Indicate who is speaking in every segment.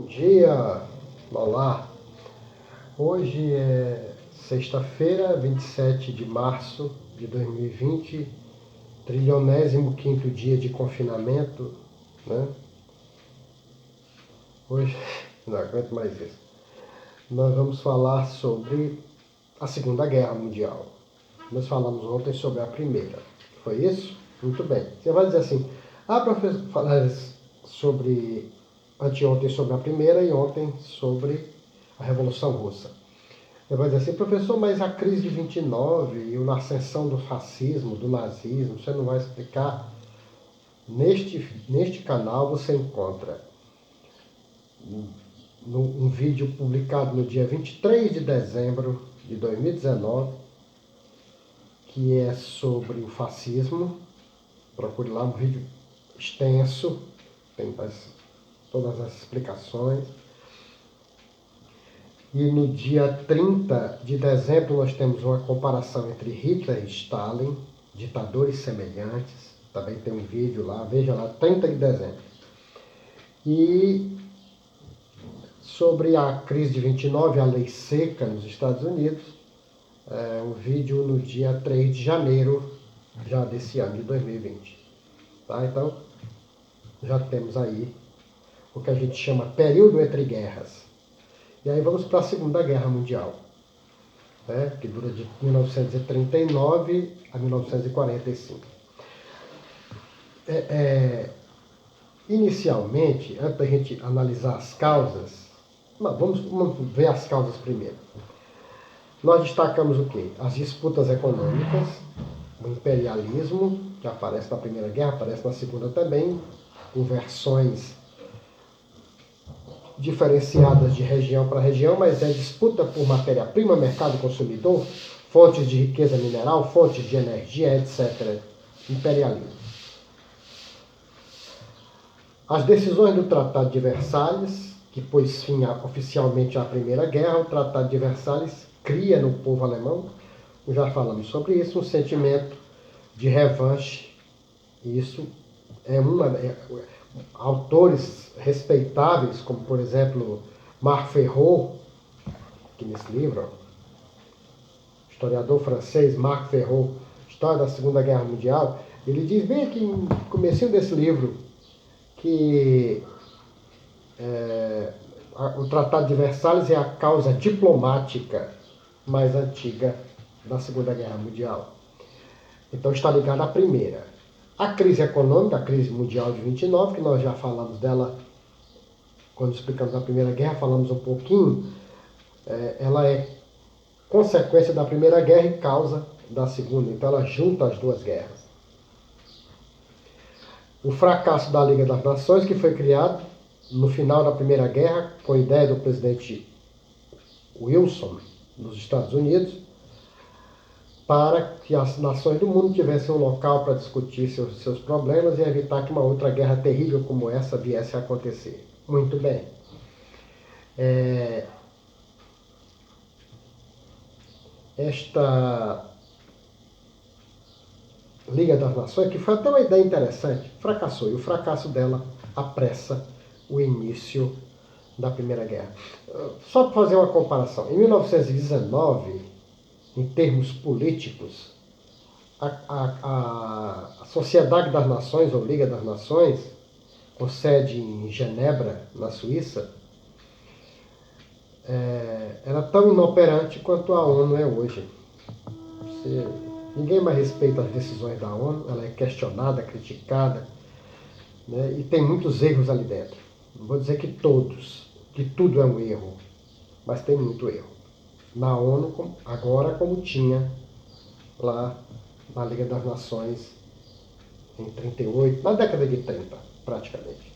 Speaker 1: Bom dia, olá. Hoje é sexta-feira, 27 de março de 2020, 35º dia de confinamento, né? Hoje, não aguento mais isso. Nós vamos falar sobre a Segunda Guerra Mundial. Nós falamos ontem sobre a Primeira. Foi isso? Muito bem. Você vai dizer assim, professor, falar sobre anteontem sobre a Primeira e ontem sobre a Revolução Russa. Você vai dizer assim, professor, mas a crise de 29 e a ascensão do fascismo, do nazismo, você não vai explicar? Neste canal você encontra um vídeo publicado no dia 23 de dezembro de 2019, que é sobre o fascismo. Procure lá, um vídeo extenso, tem todas as explicações. E no dia 30 de dezembro nós temos uma comparação entre Hitler e Stalin, ditadores semelhantes. Também tem um vídeo lá, veja lá, 30 de dezembro. E sobre a crise de 29, a lei seca nos Estados Unidos, um vídeo no dia 3 de janeiro já desse ano de 2020. Tá? Então, já temos aí o que a gente chama período entre guerras. E aí vamos para a Segunda Guerra Mundial, né, que dura de 1939 a 1945. Inicialmente, antes da gente analisar as causas, vamos ver as causas primeiro. Nós destacamos o quê? As disputas econômicas, o imperialismo, que aparece na Primeira Guerra, aparece na Segunda também, com versões diferenciadas de região para região, mas é disputa por matéria-prima, mercado consumidor, fontes de riqueza mineral, fontes de energia, etc. Imperialismo. As decisões do Tratado de Versalhes, que pôs fim oficialmente à Primeira Guerra, o Tratado de Versalhes cria no povo alemão, já falamos sobre isso, um sentimento de revanche. Isso é autores respeitáveis, como por exemplo Marc Ferraud, que nesse livro, historiador francês Marc Ferraud, História da Segunda Guerra Mundial, ele diz bem aqui no comecinho desse livro que o Tratado de Versalhes é a causa diplomática mais antiga da Segunda Guerra Mundial. Então está ligado à Primeira. A crise econômica, a crise mundial de 29, que nós já falamos dela quando explicamos a Primeira Guerra, falamos um pouquinho, ela é consequência da Primeira Guerra e causa da Segunda. Então ela junta as duas guerras. O fracasso da Liga das Nações, que foi criado no final da Primeira Guerra, com a ideia do presidente Wilson, dos Estados Unidos, para que as nações do mundo tivessem um local para discutir seus problemas e evitar que uma outra guerra terrível como essa viesse a acontecer. Muito bem. Esta Liga das Nações, que foi até uma ideia interessante, fracassou. E o fracasso dela apressa o início da Primeira Guerra. Só para fazer uma comparação, em 1919, em termos políticos, a Sociedade das Nações, ou Liga das Nações, com sede em Genebra, na Suíça, era tão inoperante quanto a ONU é hoje. Ninguém mais respeita as decisões da ONU, ela é questionada, criticada, né, e tem muitos erros ali dentro. Não vou dizer que tudo é um erro, mas tem muito erro. Na ONU, agora como tinha lá na Liga das Nações em 38, na década de 30, praticamente.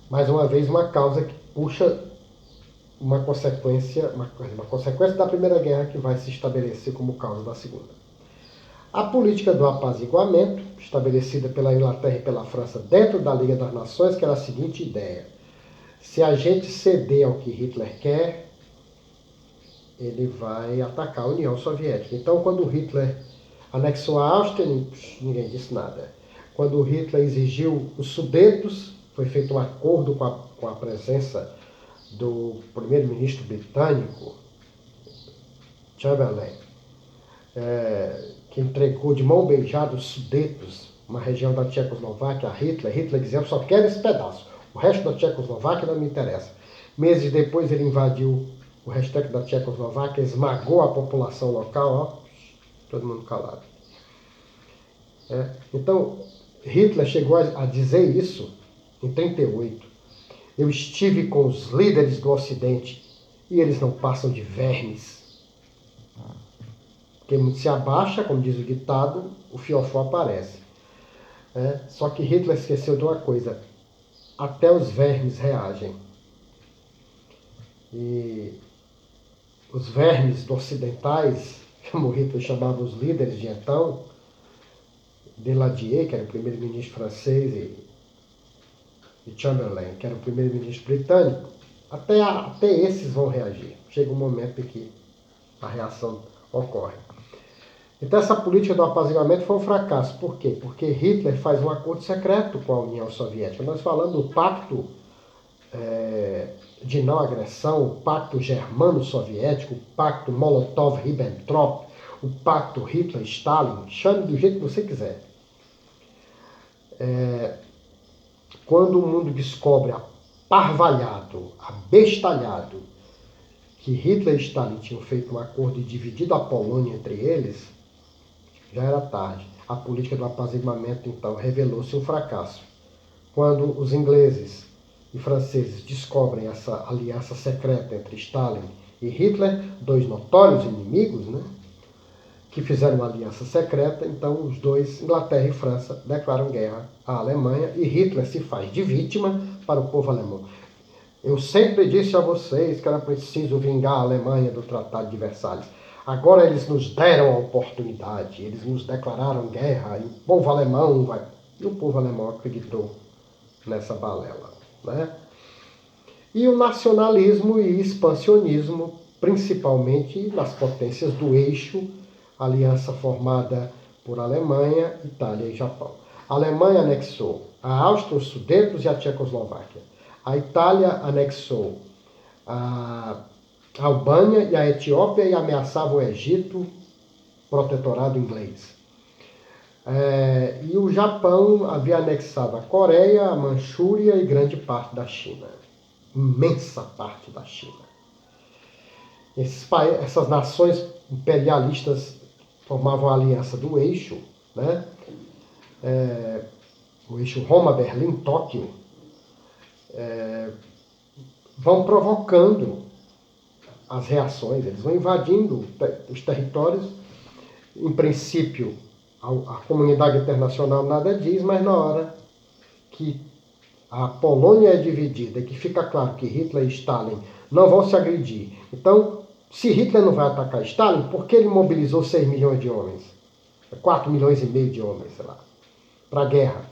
Speaker 1: Mais uma vez, uma causa que puxa uma consequência da Primeira Guerra que vai se estabelecer como causa da Segunda. A política do apaziguamento, estabelecida pela Inglaterra e pela França dentro da Liga das Nações, que era a seguinte ideia: se a gente ceder ao que Hitler quer, ele vai atacar a União Soviética. Então, quando Hitler anexou a Áustria, ninguém disse nada. Quando Hitler exigiu os Sudetos, foi feito um acordo com a presença do primeiro-ministro britânico, Chamberlain, que entregou de mão beijada os Sudetos, uma região da Tchecoslováquia, a Hitler. Hitler dizia: eu só quero esse pedaço, o resto da Tchecoslováquia não me interessa. Meses depois ele invadiu o restante da Tchecoslováquia, esmagou a população local, ó, todo mundo calado. Então, Hitler chegou a dizer isso em 1938. Eu estive com os líderes do Ocidente e eles não passam de vermes. Porque se abaixa, como diz o ditado, o fiofó aparece. Só que Hitler esqueceu de uma coisa: até os vermes reagem. E os vermes ocidentais, como Hitler chamava os líderes de então, Daladier, que era o primeiro-ministro francês, e Chamberlain, que era o primeiro-ministro britânico, até esses vão reagir. Chega um momento em que a reação ocorre. Então essa política do apaziguamento foi um fracasso. Por quê? Porque Hitler faz um acordo secreto com a União Soviética. Nós falamos do pacto de não agressão, o pacto germano-soviético, o pacto Molotov-Ribbentrop, o pacto Hitler-Stalin, chame do jeito que você quiser. Quando o mundo descobre aparvalhado, abestalhado, que Hitler e Stalin tinham feito um acordo e dividido a Polônia entre eles, já era tarde. A política do apaziguamento, então, revelou-se um fracasso. Quando os ingleses e franceses descobrem essa aliança secreta entre Stalin e Hitler, dois notórios inimigos, né, que fizeram uma aliança secreta, então os dois, Inglaterra e França, declaram guerra à Alemanha e Hitler se faz de vítima para o povo alemão. Eu sempre disse a vocês que era preciso vingar a Alemanha do Tratado de Versalhes. Agora eles nos deram a oportunidade, eles nos declararam guerra e o povo alemão vai... E o povo alemão acreditou nessa balela, né? E o nacionalismo e expansionismo, principalmente nas potências do eixo, aliança formada por Alemanha, Itália e Japão. A Alemanha anexou a Áustria, os Sudetos e a Tchecoslováquia. A Itália anexou a Albânia e a Etiópia e ameaçava o Egito, protetorado inglês. E o Japão havia anexado a Coreia, a Manchúria e grande parte da China. Imensa parte da China. Essas nações imperialistas formavam a aliança do eixo, né? O eixo Roma, Berlim, Tóquio, vão provocando as reações, eles vão invadindo os territórios. Em princípio, a comunidade internacional nada diz, mas na hora que a Polônia é dividida e que fica claro que Hitler e Stalin não vão se agredir. Então, se Hitler não vai atacar Stalin, por que ele mobilizou 6 milhões de homens? 4 milhões e meio de homens, sei lá, para a guerra?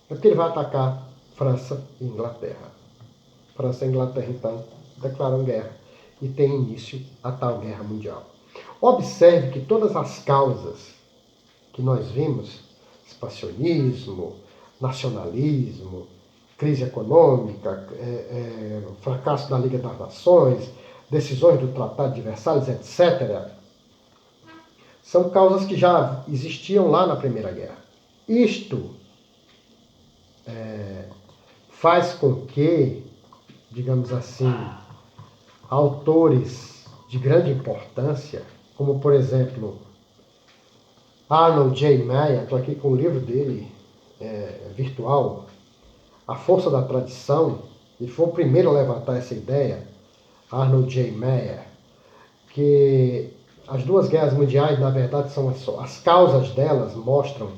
Speaker 1: É porque ele vai atacar França e Inglaterra. França e Inglaterra, então, declaram guerra e tem início a tal guerra mundial. Observe que todas as causas que nós vimos, expansionismo, nacionalismo, crise econômica, fracasso da Liga das Nações, decisões do Tratado de Versalhes, etc., são causas que já existiam lá na Primeira Guerra. Isto faz com que, digamos assim, autores de grande importância, como por exemplo Arnold J. Meyer, estou aqui com o livro dele virtual, A Força da Tradição, ele foi o primeiro a levantar essa ideia, Arnold J. Meyer, que as duas guerras mundiais, na verdade, são as causas delas mostram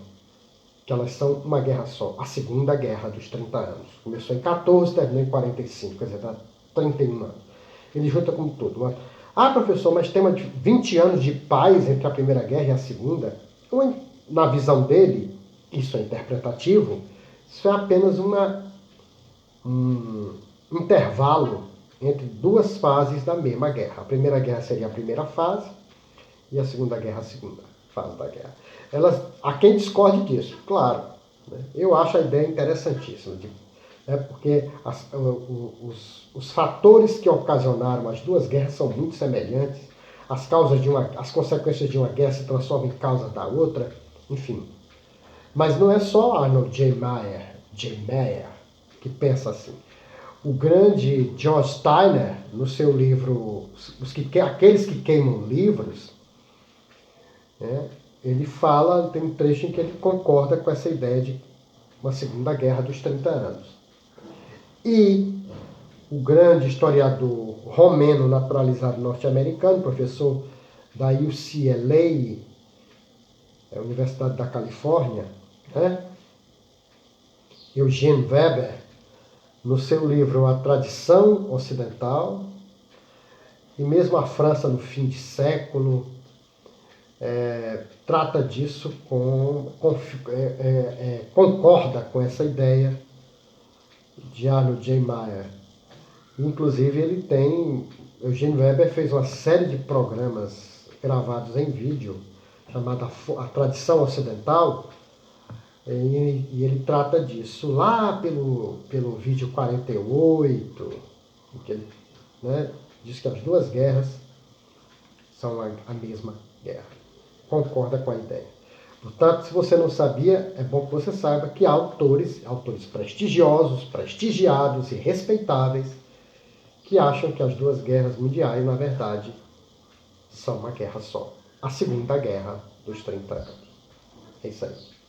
Speaker 1: que elas são uma guerra só, a Segunda Guerra dos 30 anos. Começou em 14, terminou em 45, quer dizer, dá 31 anos. Ele junta com tudo. Professor, mas tem 20 anos de paz entre a Primeira Guerra e a Segunda? Na visão dele, isso é interpretativo, isso é apenas um intervalo entre duas fases da mesma guerra. A Primeira Guerra seria a primeira fase e a Segunda Guerra a segunda fase da guerra. Há quem discorde disso, claro. Né? Eu acho a ideia interessantíssima. Porque os fatores que ocasionaram as duas guerras são muito semelhantes. As consequências de uma guerra se transformam em causa da outra, enfim. Mas não é só Arnold J. Meyer que pensa assim. O grande George Steiner, no seu livro Aqueles que Queimam Livros, né, ele fala, tem um trecho em que ele concorda com essa ideia de uma Segunda Guerra dos 30 anos. E o grande historiador romeno naturalizado norte-americano, professor da UCLA, Universidade da Califórnia, né, Eugene Weber, no seu livro A Tradição Ocidental, e mesmo a França no fim de século, trata disso, concorda com essa ideia de Arnold J. Meyer. Inclusive, Eugene Weber fez uma série de programas gravados em vídeo, chamada A Tradição Ocidental, e ele trata disso lá pelo vídeo 48, em que ele, né, diz que as duas guerras são a mesma guerra. Concorda com a ideia. Portanto, se você não sabia, é bom que você saiba que há autores prestigiosos, prestigiados e respeitáveis, que acham que as duas guerras mundiais, na verdade, são uma guerra só. A Segunda Guerra dos 30 anos. É isso aí.